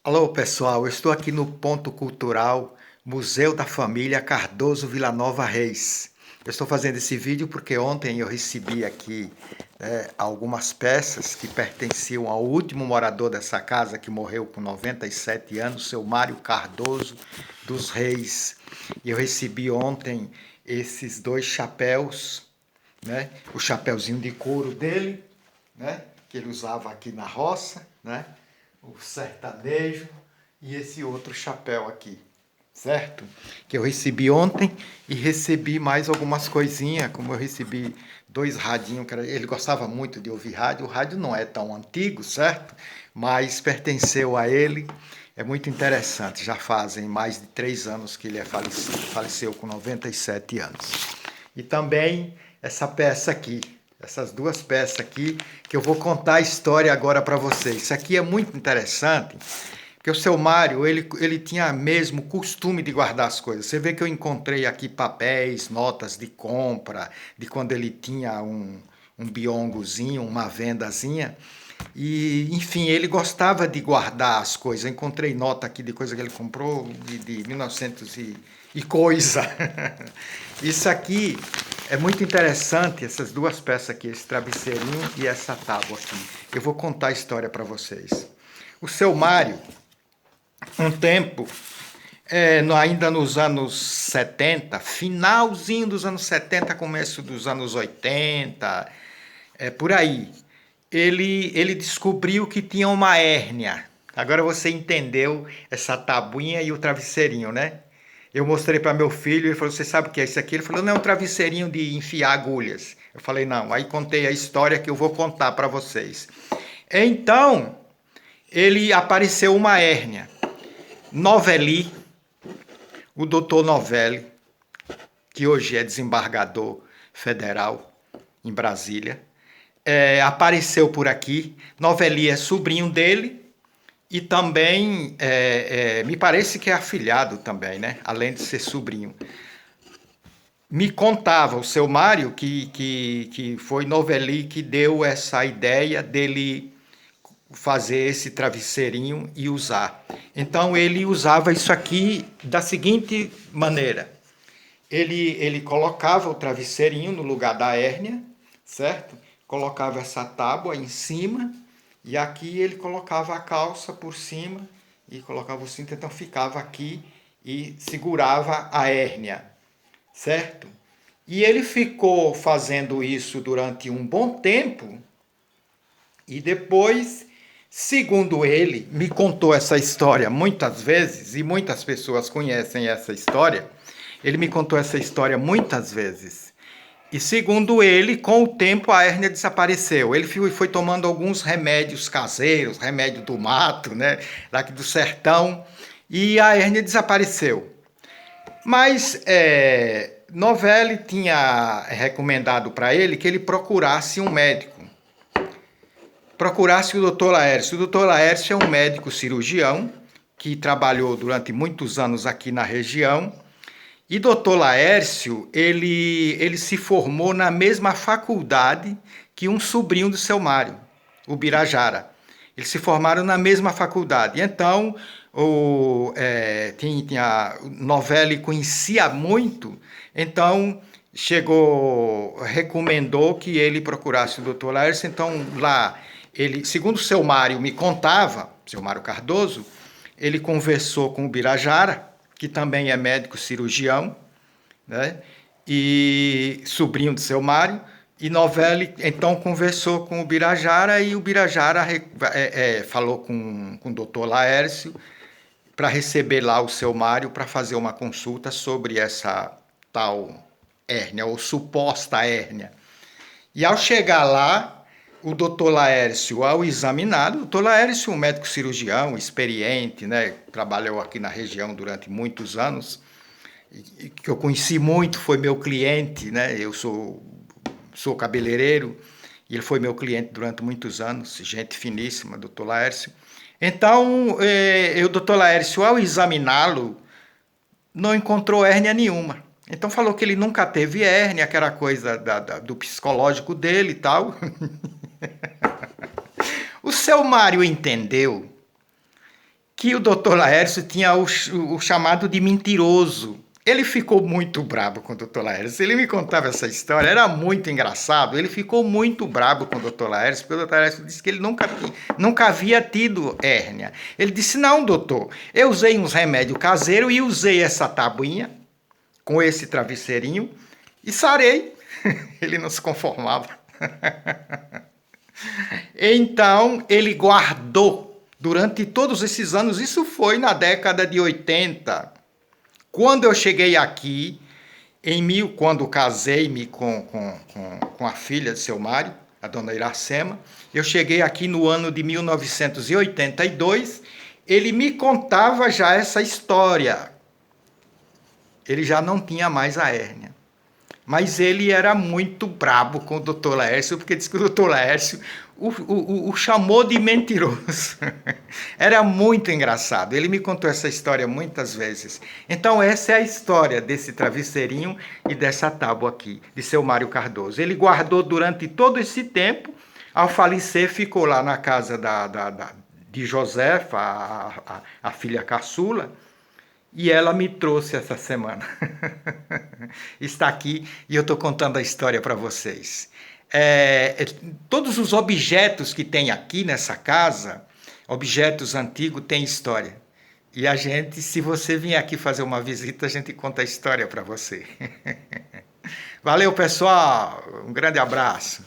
Alô, pessoal, eu estou aqui no Ponto Cultural Museu da Família Cardoso Villanova Reis. Eu estou fazendo esse vídeo porque ontem eu recebi aqui algumas peças que pertenciam ao último morador dessa casa, que morreu com 97 anos, seu Mário Cardoso dos Reis. E eu recebi ontem esses dois chapéus, né? O chapéuzinho de couro dele, né? Que ele usava aqui na roça, né? O sertanejo e esse outro chapéu aqui, certo? Que eu recebi ontem e recebi mais algumas coisinhas, como eu recebi dois radinhos, ele gostava muito de ouvir rádio. O rádio não é tão antigo, certo? Mas pertenceu a ele. É muito interessante, já fazem mais de 3 anos que ele é falecido, faleceu com 97 anos. E também essa peça aqui, essas duas peças aqui, que eu vou contar a história agora para vocês. Isso aqui é muito interessante, porque o seu Mário, ele tinha mesmo costume de guardar as coisas. Você vê que eu encontrei aqui papéis, notas de compra, de quando ele tinha um biongozinho, uma vendazinha. E, enfim, ele gostava de guardar as coisas. Eu encontrei nota aqui de coisa que ele comprou de 1900 e coisa. Isso aqui é muito interessante, essas duas peças aqui, esse travesseirinho e essa tábua aqui. Eu vou contar a história para vocês. O seu Mário, um tempo, ainda nos anos 70, finalzinho dos anos 70, começo dos anos 80, por aí, ele descobriu que tinha uma hérnia. Agora você entendeu essa tabuinha e o travesseirinho, né? Eu mostrei para meu filho, ele falou: "Você sabe o que é isso aqui?" Ele falou: "Não, é um travesseirinho de enfiar agulhas." Eu falei: "Não." Aí contei a história que eu vou contar para vocês. Então, ele apareceu uma hérnia. Noveli, o doutor Novelli, que hoje é desembargador federal em Brasília, apareceu por aqui. Noveli é sobrinho dele e também me parece que é afilhado também, né? Além de ser sobrinho. Me contava o seu Mário que foi Novelli que deu essa ideia dele fazer esse travesseirinho e usar. Então ele usava isso aqui da seguinte maneira: ele colocava o travesseirinho no lugar da hérnia, certo? Colocava essa tábua em cima e aqui ele colocava a calça por cima e colocava o cinto, então ficava aqui e segurava a hérnia, certo? E ele ficou fazendo isso durante um bom tempo e depois, segundo ele, me contou essa história muitas vezes e muitas pessoas conhecem essa história. Ele me contou essa história muitas vezes. E segundo ele, com o tempo a hérnia desapareceu. Ele foi tomando alguns remédios caseiros, remédio do mato, né, daqui do sertão, e a hérnia desapareceu. Mas Novelli tinha recomendado para ele que ele procurasse um médico. Procurasse o Dr. Laércio. O Dr. Laércio é um médico cirurgião que trabalhou durante muitos anos aqui na região. E Dr. Laércio, ele se formou na mesma faculdade que um sobrinho do seu Mário, o Birajara. Eles se formaram na mesma faculdade. Então, tinha Novelli conhecia muito, então recomendou que ele procurasse o Dr. Laércio. Então, lá, ele, segundo o seu Mário me contava, seu Mário Cardoso, ele conversou com o Birajara, que também é médico cirurgião, né? E sobrinho do seu Mário, e Novelli então conversou com o Birajara e o Birajara falou com o doutor Laércio para receber lá o seu Mário para fazer uma consulta sobre essa tal hérnia, ou suposta hérnia. E ao chegar lá, o doutor Laércio, ao examinar, o doutor Laércio, um médico cirurgião experiente, né, trabalhou aqui na região durante muitos anos, que eu conheci muito, foi meu cliente, né? Eu sou cabeleireiro e ele foi meu cliente durante muitos anos, gente finíssima, doutor Laércio. Então, o doutor Laércio, ao examiná-lo, não encontrou hérnia nenhuma. Então falou que ele nunca teve hérnia, que era coisa do psicológico dele e tal. O seu Mário entendeu que o doutor Laércio tinha o chamado de mentiroso. Ele ficou muito bravo com o doutor Laércio. Ele me contava essa história, era muito engraçado. Ele ficou muito bravo com o doutor Laércio, porque o doutor Laércio disse que ele nunca havia tido hérnia. Ele disse, não, doutor, eu usei uns remédios caseiros e usei essa tabuinha com esse travesseirinho e sarei. Ele não se conformava. Então, ele guardou durante todos esses anos, isso foi na década de 80. Quando eu cheguei aqui, quando casei-me com a filha de seu Mário, a dona Iracema, eu cheguei aqui no ano de 1982, ele me contava já essa história. Ele já não tinha mais a hérnia. Mas ele era muito brabo com o doutor Laércio, porque disse que o doutor Laércio o chamou de mentiroso. Era muito engraçado. Ele me contou essa história muitas vezes. Então, essa é a história desse travesseirinho e dessa tábua aqui, de seu Mário Cardoso. Ele guardou durante todo esse tempo. Ao falecer, ficou lá na casa de Josefa, a filha caçula. E ela me trouxe essa semana. Está aqui e eu estou contando a história para vocês. Todos os objetos que tem aqui nessa casa, objetos antigos, têm história. E a gente, se você vier aqui fazer uma visita, a gente conta a história para você. Valeu, pessoal. Um grande abraço.